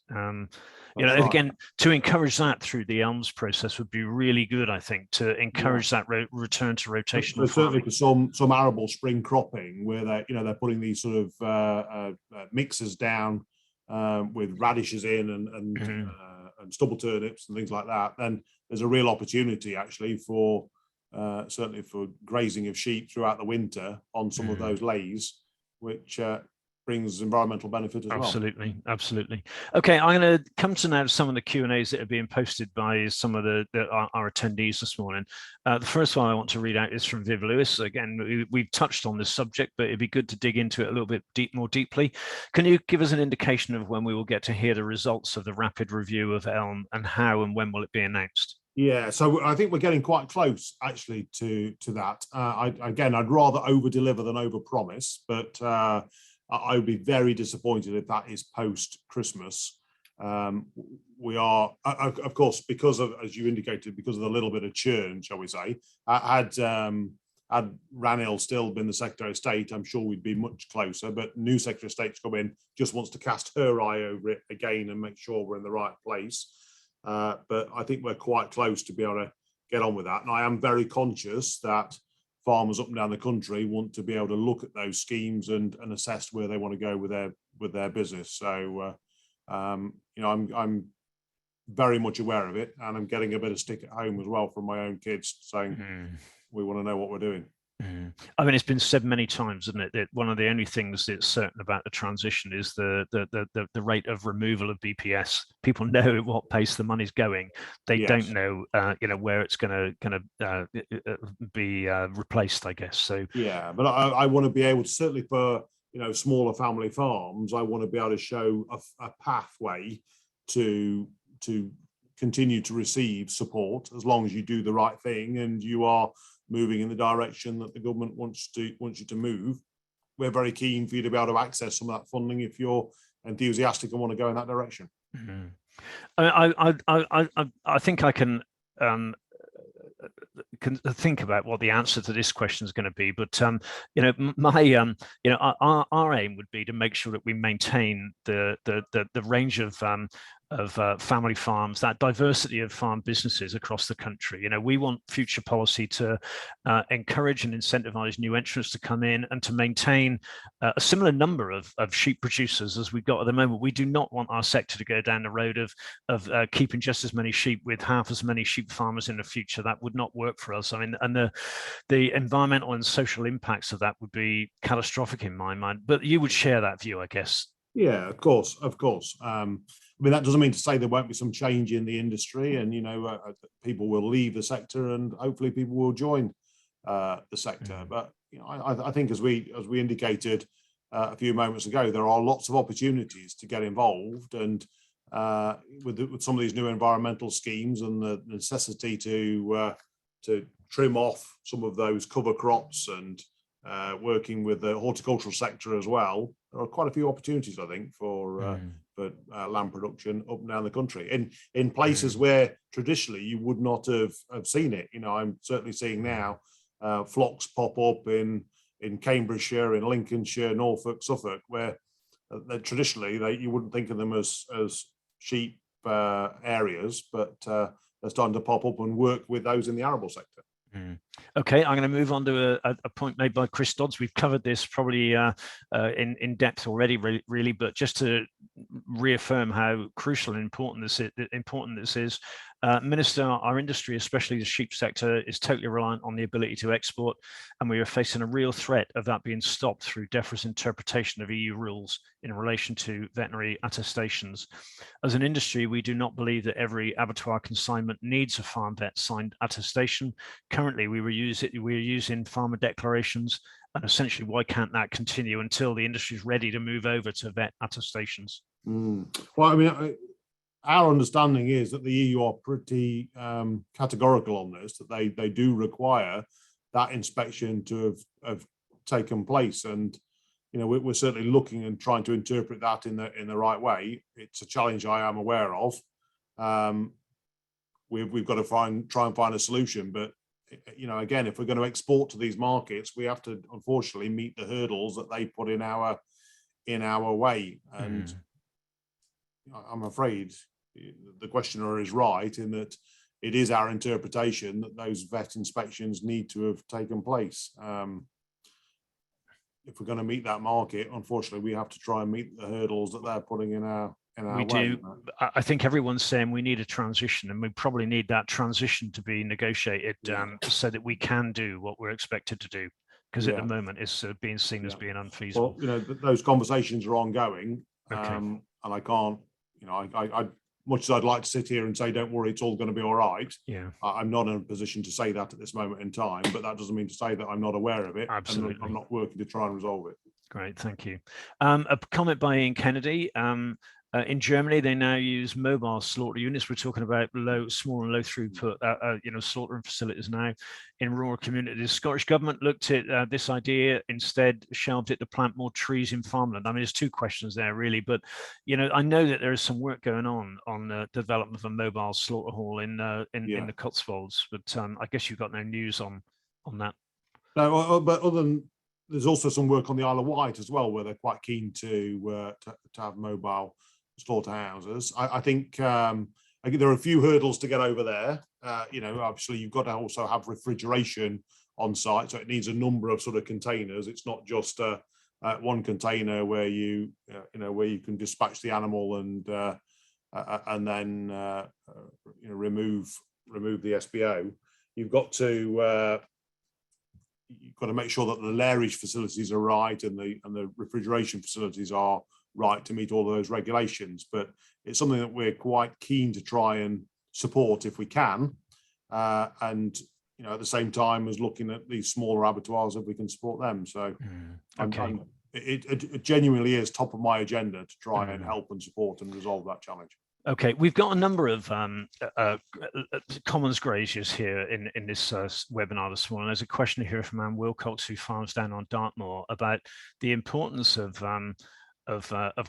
Again, to encourage that through the ELMS process would be really good, I think, to encourage that return to rotational. Certainly for some arable spring cropping, where they're putting these sort of mixes down with radishes in and stubble turnips and things like that, then there's a real opportunity actually for certainly for grazing of sheep throughout the winter on some of those lays, which brings environmental benefit as well. Absolutely. Okay, I'm going to come to now some of the Q&As that are being posted by some of our attendees this morning. The first one I want to read out is from Viv Lewis. Again, we've touched on this subject, but it'd be good to dig into it a little bit more deeply. Can you give us an indication of when we will get to hear the results of the rapid review of ELM, and how and when will it be announced? Yeah, so I think we're getting quite close actually to that. I'd rather over deliver than over promise, but I would be very disappointed if that is post-Christmas. We are, of course, because of, as you indicated, because of the little bit of churn, shall we say, had Ranil still been the Secretary of State, I'm sure we'd be much closer, but new Secretary of State's come in, just wants to cast her eye over it again and make sure we're in the right place. But I think we're quite close to be able to get on with that. And I am very conscious that farmers up and down the country want to be able to look at those schemes and assess where they want to go with their business. So I'm very much aware of it, and I'm getting a bit of stick at home as well from my own kids saying, we want to know what we're doing. I mean, it's been said many times, isn't it, that one of the only things that's certain about the transition is the rate of removal of BPS. People know at what pace the money's going. They don't know, where it's going to be replaced, I guess. So yeah, but I want to be able to, certainly for smaller family farms, I want to be able to show a pathway to continue to receive support as long as you do the right thing and you are moving in the direction that the government wants you to move. We're very keen for you to be able to access some of that funding if you're enthusiastic and want to go in that direction. I think I can think about what the answer to this question is going to be, but our aim would be to make sure that we maintain the range of family farms, that diversity of farm businesses across the country. We want future policy to encourage and incentivize new entrants to come in and to maintain a similar number of sheep producers as we've got at the moment. We do not want our sector to go down the road of keeping just as many sheep with half as many sheep farmers in the future. That would not work for us. I mean, and the environmental and social impacts of that would be catastrophic in my mind. But you would share that view, I guess. Yeah, of course. I mean, that doesn't mean to say there won't be some change in the industry, and people will leave the sector, and hopefully people will join the sector. But I think as we indicated a few moments ago, there are lots of opportunities to get involved, and with some of these new environmental schemes and the necessity to trim off some of those cover crops and working with the horticultural sector as well, there are quite a few opportunities, I think, for land production up and down the country in places where traditionally you would not have seen it. I'm certainly seeing now flocks pop up in Cambridgeshire, in Lincolnshire, Norfolk, Suffolk, where traditionally you wouldn't think of them as sheep areas, but they're starting to pop up and work with those in the arable sector. Okay, I'm going to move on to a point made by Chris Dodds. We've covered this probably in depth already, really, but just to reaffirm how crucial and important this is. Minister, our industry, especially the sheep sector, is totally reliant on the ability to export, and we are facing a real threat of that being stopped through Defra's interpretation of EU rules in relation to veterinary attestations. As an industry, we do not believe that every abattoir consignment needs a farm vet signed attestation. Currently, we're using farmer declarations, and essentially, why can't that continue until the industry is ready to move over to vet attestations? Well, I mean, our understanding is that the EU are pretty categorical on this, that they do require that inspection to have taken place, and we're certainly looking and trying to interpret that in the right way. It's a challenge I am aware of. We've got to try and find a solution, but again, if we're going to export to these markets, we have to unfortunately meet the hurdles that they put in our way, and I'm afraid the questioner is right in that it is our interpretation that those vet inspections need to have taken place. If we're going to meet that market, unfortunately, we have to try and meet the hurdles that they're putting in our way. Do. I think everyone's saying we need a transition, and we probably need that transition to be negotiated so that we can do what we're expected to do. Because at the moment, it's being seen as being unfeasible. Well, those conversations are ongoing, okay. And I can't, I much as I'd like to sit here and say, don't worry, it's all going to be all right. Yeah, I'm not in a position to say that at this moment in time, but that doesn't mean to say that I'm not aware of it. Absolutely. And I'm not working to try and resolve it. Great, thank you. A comment by Ian Kennedy. In Germany, they now use mobile slaughter units. We're talking about small and low throughput, slaughtering facilities now in rural communities. The Scottish government looked at this idea, instead shelved it to plant more trees in farmland. I mean, there's two questions there really, but I know that there is some work going on the development of a mobile slaughter hall in the Cotswolds, but I guess you've got no news on that. No, but other than there's also some work on the Isle of Wight as well, where they're quite keen to have mobile slaughterhouses. I think there are a few hurdles to get over there. Obviously you've got to also have refrigeration on site, so it needs a number of sort of containers. It's not just one container where you can dispatch the animal and and then remove the SBO, you've got to make sure that the lairage facilities are right and the refrigeration facilities are right to meet all of those regulations. But it's something that we're quite keen to try and support if we can, and at the same time as looking at these smaller abattoirs, if we can support them. So okay. It genuinely is top of my agenda to try and help and support and resolve that challenge. Okay, we've got a number of commons graziers here in this webinar this morning. There's a question here from Anne Wilcox, who farms down on Dartmoor, about the importance of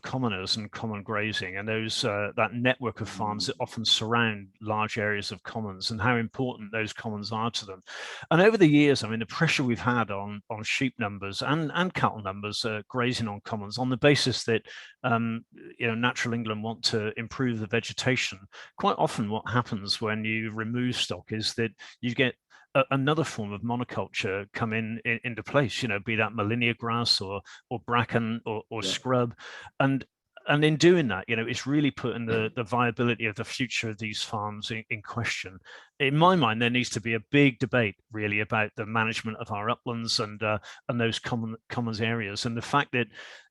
commoners and common grazing, and those that network of farms that often surround large areas of commons, and how important those commons are to them. And over the years, I mean, the pressure we've had on sheep numbers and cattle numbers grazing on commons, on the basis that Natural England want to improve the vegetation. Quite often, what happens when you remove stock is that you get another form of monoculture come into place, be that Molinia grass or bracken or scrub, and in doing that, it's really putting the viability of the future of these farms in question. In my mind, there needs to be a big debate really about the management of our uplands and those commons areas, and the fact that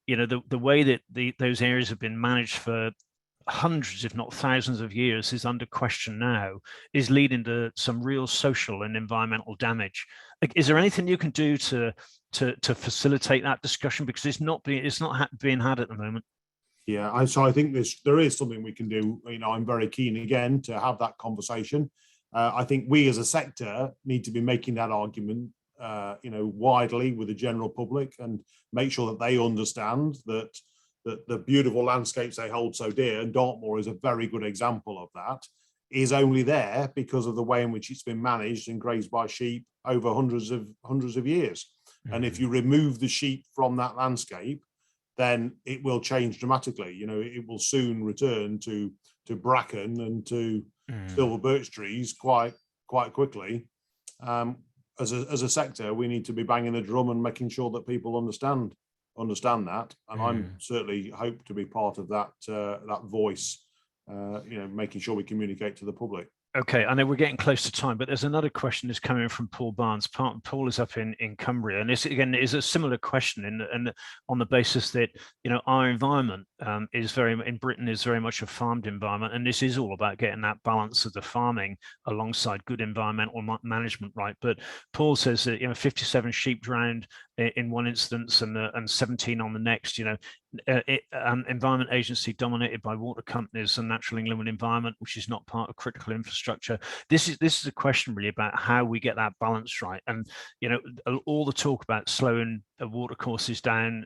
the way that those areas have been managed for hundreds, if not thousands of years is under question now, is leading to some real social and environmental damage. Is there anything you can do to facilitate that discussion, because it's not being had at the moment? Yeah, so I think there is something we can do. I'm very keen again to have that conversation. I think we as a sector need to be making that argument widely with the general public, and make sure that they understand that the beautiful landscapes they hold so dear, and Dartmoor is a very good example of that, is only there because of the way in which it's been managed and grazed by sheep over hundreds of years. And if you remove the sheep from that landscape, then it will change dramatically. It will soon return to bracken and to silver birch trees quite quickly. As a sector, we need to be banging the drum and making sure that people understand that, and I'm certainly hope to be part of that voice, making sure we communicate to the public. Okay, I know we're getting close to time, but there's another question that's coming from Paul Barnes. Paul is up in Cumbria, and this again is a similar question, and on the basis that our environment in Britain is very much a farmed environment, and this is all about getting that balance of the farming alongside good environmental management, right? But Paul says that 57 sheep drowned in one instance and 17 on the next. Environment agency dominated by water companies and Natural England Environment, which is not part of critical infrastructure. This is a question really about how we get that balance right. And all the talk about slowing water courses down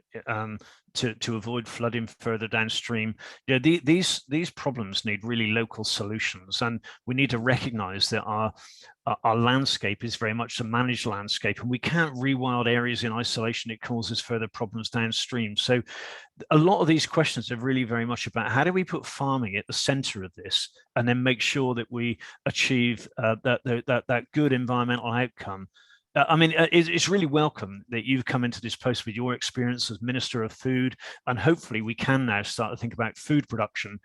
to avoid flooding further downstream, these problems need really local solutions, and we need to recognize that our landscape is very much a managed landscape, and we can't rewild areas in isolation. It causes further problems downstream. So a lot of these questions are really very much about how do we put farming at the center of this, and then make sure that we achieve that good environmental outcome. It's really welcome that you've come into this post with your experience as Minister of Food, and hopefully we can now start to think about food production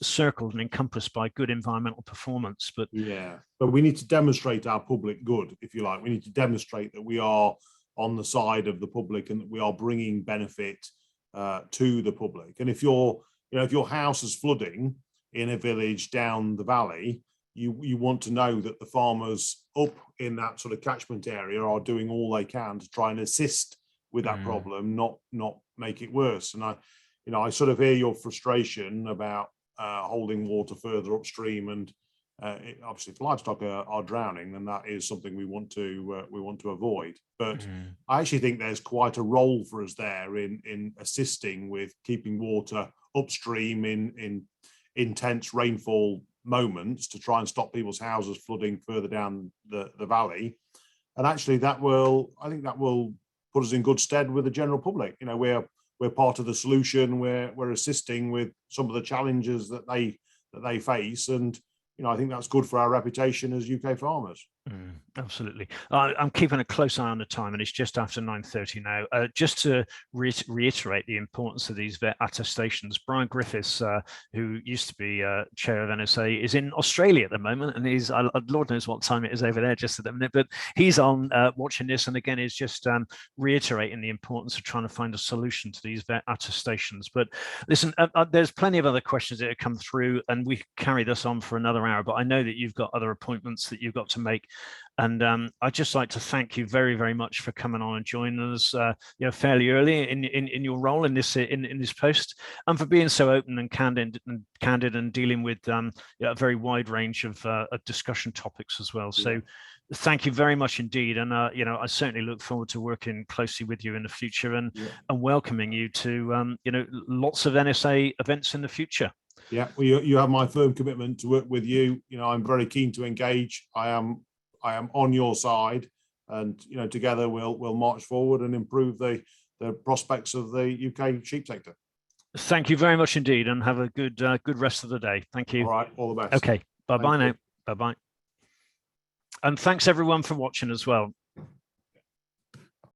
circled and encompassed by good environmental performance. But we need to demonstrate our public good, if you like. We need to demonstrate that we are on the side of the public and that we are bringing benefit to the public. And if your house is flooding in a village down the valley, you want to know that the farmers up in that sort of catchment area are doing all they can to try and assist with that problem, not make it worse. And I sort of hear your frustration about holding water further upstream, and obviously if livestock are drowning, then that is something we want to avoid. But I actually think there's quite a role for us there in assisting with keeping water upstream in intense rainfall moments, to try and stop people's houses flooding further down the valley. And actually I think that will put us in good stead with the general public. We're part of the solution. We're assisting with some of the challenges that they face, and I think that's good for our reputation as UK farmers. Absolutely. I'm keeping a close eye on the time, and it's just after 9:30 now. Just to reiterate the importance of these vet attestations, Brian Griffiths, who used to be chair of NSA, is in Australia at the moment, and he's, Lord knows what time it is over there just at the minute, but he's on watching this, and again is just reiterating the importance of trying to find a solution to these vet attestations. But listen, there's plenty of other questions that have come through, and we carry this on for another hour, but I know that you've got other appointments that you've got to make. And I'd just like to thank you very, very much for coming on and joining us, fairly early in your role in this post, and for being so open and candid and dealing with a very wide range of discussion topics as well. So, thank you very much indeed. And I certainly look forward to working closely with you in the future and welcoming you to lots of NSA events in the future. Yeah, well, you have my firm commitment to work with you. I'm very keen to engage. I am on your side, and together we'll march forward and improve the prospects of the UK sheep sector. Thank you very much indeed, and have a good rest of the day. Thank you. All right, all the best. Okay, bye bye now. Bye bye. And thanks everyone for watching as well.